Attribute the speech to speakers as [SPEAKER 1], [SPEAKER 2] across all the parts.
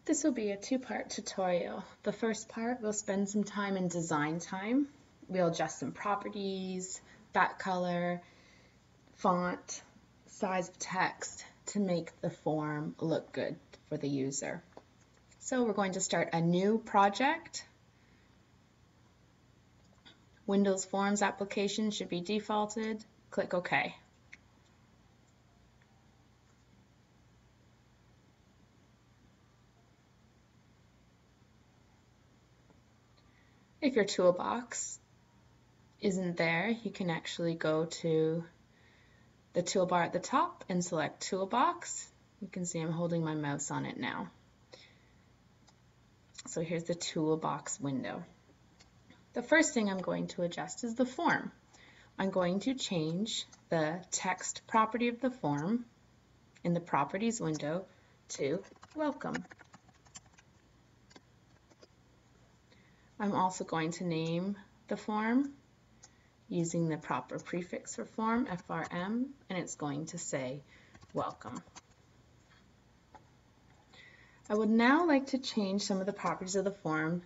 [SPEAKER 1] This will be a two-part tutorial. The first part, we'll spend some time in design time. We'll adjust some properties, back color, font, size of text to make the form look good for the user. So we're going to start a new project. Windows Forms application should be defaulted. Click OK. If your toolbox isn't there, you can actually go to the toolbar at the top and select Toolbox. You can see I'm holding my mouse on it now. So here's the Toolbox window. The first thing I'm going to adjust is the form. I'm going to change the text property of the form in the Properties window to Welcome. I'm also going to name the form using the proper prefix for form, FRM, and it's going to say Welcome. I would now like to change some of the properties of the form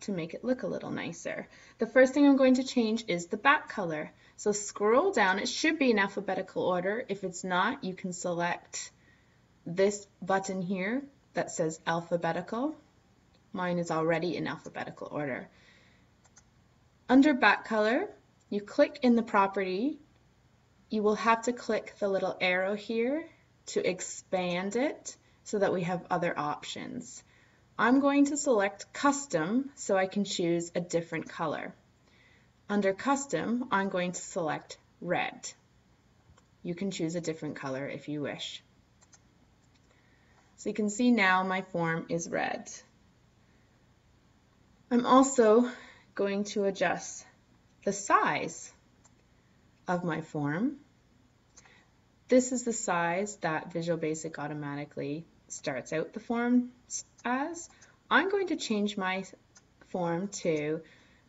[SPEAKER 1] to make it look a little nicer. The first thing I'm going to change is the back color. So scroll down, it should be in alphabetical order. If it's not, you can select this button here that says alphabetical. Mine is already in alphabetical order. Under back color, you click in the property. You will have to click the little arrow here to expand it so that we have other options. I'm going to select custom so I can choose a different color. Under custom, I'm going to select red. You can choose a different color if you wish. So you can see now my form is red. I'm also going to adjust the size of my form. This is the size that Visual Basic automatically starts out the form as. I'm going to change my form to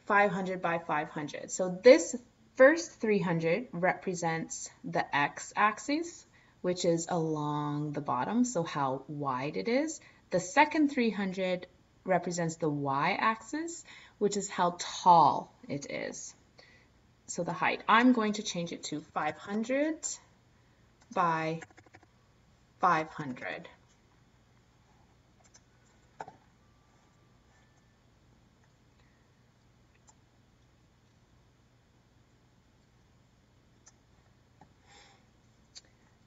[SPEAKER 1] 500 by 500. So this first 300 represents the x-axis, which is along the bottom, so how wide it is. The second 300 represents the y-axis, which is how tall it is. So the height. I'm going to change it to 500 by 500.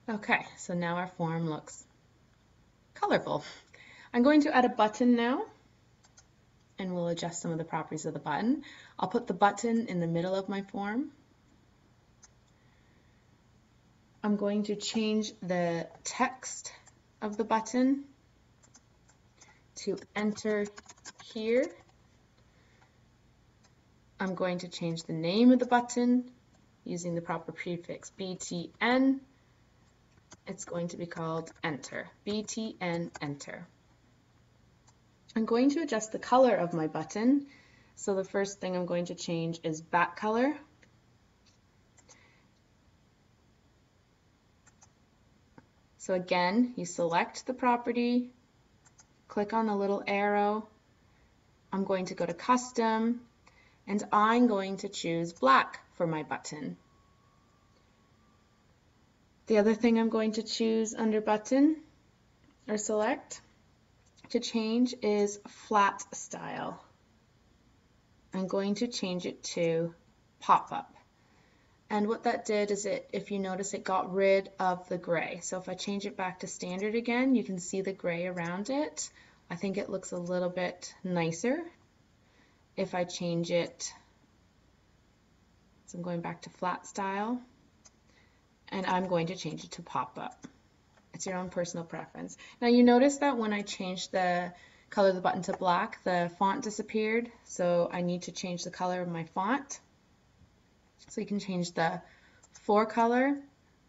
[SPEAKER 1] Okay, so now our form looks colorful. I'm going to add a button now, and we'll adjust some of the properties of the button. I'll put the button in the middle of my form. I'm going to change the text of the button to enter here. I'm going to change the name of the button using the proper prefix BTN. It's going to be called enter, BTN enter. I'm going to adjust the color of my button. So the first thing I'm going to change is back color. So again, you select the property, click on the little arrow. I'm going to go to custom, and I'm going to choose black for my button. The other thing I'm going to choose under button or select to change is flat style. I'm going to change it to pop-up. And what that did is if you notice, it got rid of the gray. So if I change it back to standard again, you can see the gray around it. I think it looks a little bit nicer if I change it. So I'm going back to flat style, and I'm going to change it to pop-up. It's your own personal preference. Now you notice that when I changed the color of the button to black, the font disappeared, so I need to change the color of my font. So you can change the for color.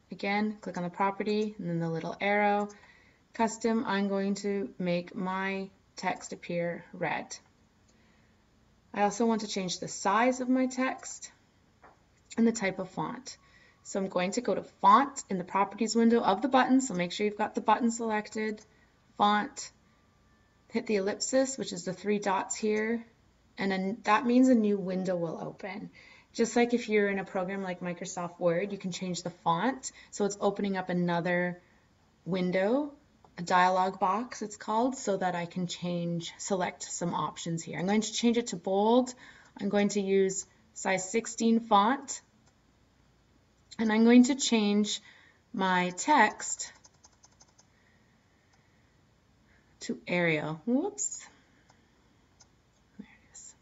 [SPEAKER 1] Again, click on the property and then the little arrow. Custom, I'm going to make my text appear red. I also want to change the size of my text and the type of font. So I'm going to go to Font in the Properties window of the button, so make sure you've got the button selected, Font, hit the ellipsis, which is the 3 dots here, and then that means a new window will open. Just like if you're in a program like Microsoft Word, you can change the font, so it's opening up another window, a dialog box it's called, so that I can select some options here. I'm going to change it to bold. I'm going to use size 16 font, and I'm going to change my text to Arial. Whoops. There it is.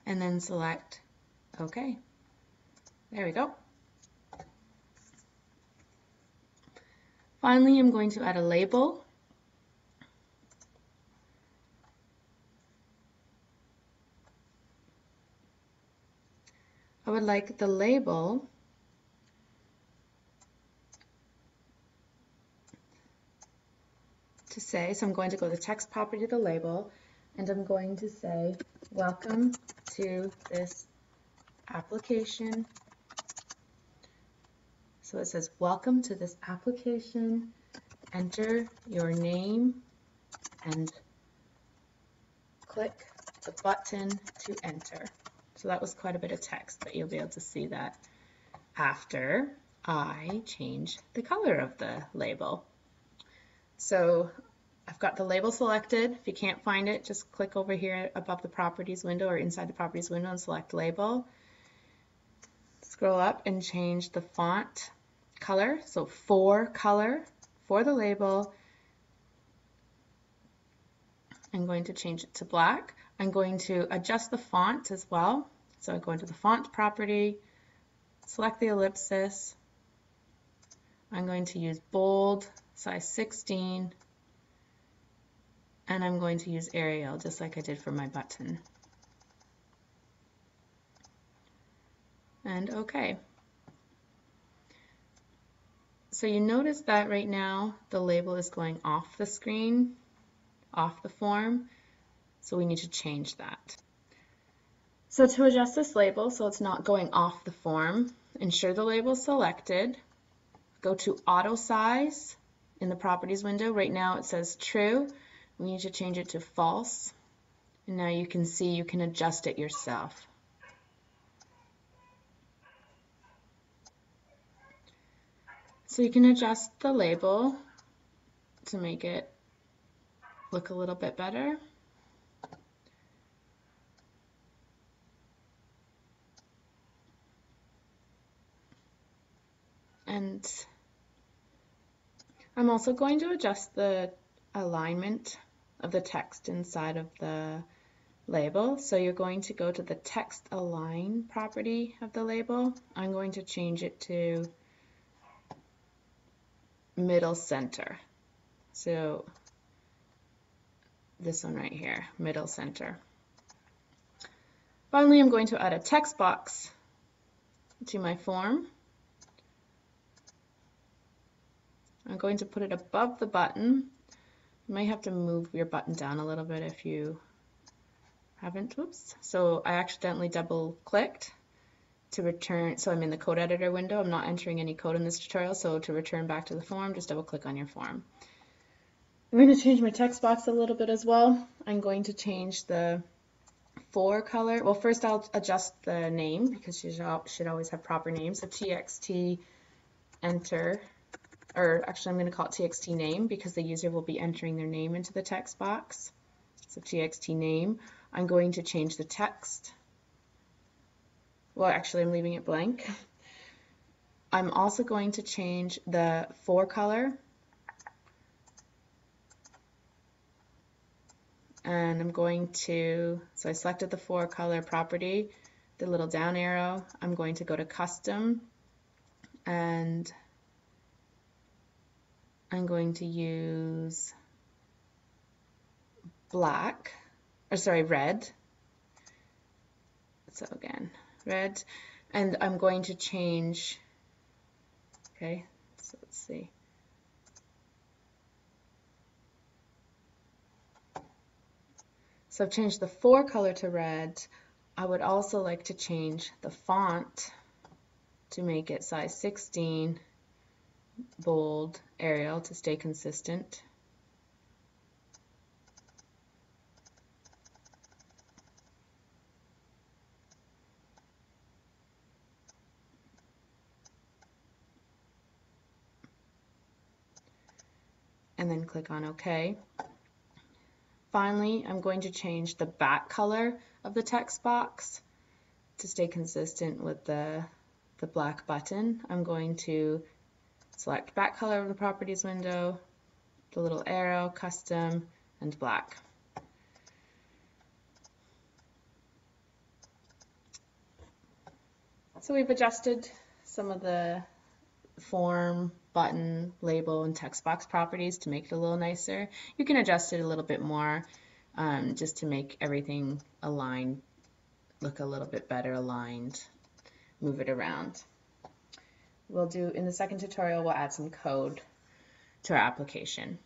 [SPEAKER 1] And then select OK. There we go. Finally, I'm going to add a label. I would like the label to say, so I'm going to go to the text property of the label, and I'm going to say, welcome to this application. So it says, welcome to this application. Enter your name and click the button to enter. So that was quite a bit of text, but you'll be able to see that after I change the color of the label. So I've got the label selected. If you can't find it, just click over here above the properties window or inside the properties window and select label. Scroll up and change the font color, so for color for the label. I'm going to change it to black. I'm going to adjust the font as well. So I go into the font property, select the ellipsis. I'm going to use bold, size 16, and I'm going to use Arial just like I did for my button. And OK. So you notice that right now the label is going off the screen, off the form, so we need to change that. So to adjust this label so it's not going off the form, ensure the label is selected, go to auto size in the properties window. Right now it says true. We need to change it to false, and now you can see you can adjust it yourself. So you can adjust the label to make it look a little bit better. And I'm also going to adjust the alignment of the text inside of the label. So you're going to go to the text align property of the label. I'm going to change it to middle center. So this one right here, middle center. Finally, I'm going to add a text box to my form. I'm going to put it above the button. You might have to move your button down a little bit if you haven't. Whoops. So I accidentally double clicked to return. So I'm in the code editor window. I'm not entering any code in this tutorial. So to return back to the form, just double click on your form. I'm going to change my text box a little bit as well. I'm going to change the for color. Well, first I'll adjust the name because you should always have proper names. So txt enter. Or actually I'm going to call it txt name because the user will be entering their name into the text box. So txt name. I'm going to change the text. Well, actually I'm leaving it blank. I'm also going to change the for color. And I'm going to, so I selected the for color property, the little down arrow. I'm going to go to custom and I'm going to use black, or sorry, red. So again, red, and I'm going to change, okay, so let's see. So I've changed the for color to red. I would also like to change the font to make it size 16, bold, Arial to stay consistent. and then click on OK. Finally, I'm going to change the back color of the text box to stay consistent with the black button. I'm going to select back color of the properties window, the little arrow, custom, and black. So we've adjusted some of the form, button, label, and text box properties to make it a little nicer. You can adjust it a little bit more just to make everything aligned, look a little bit better aligned, move it around. In the second tutorial, we'll add some code to our application.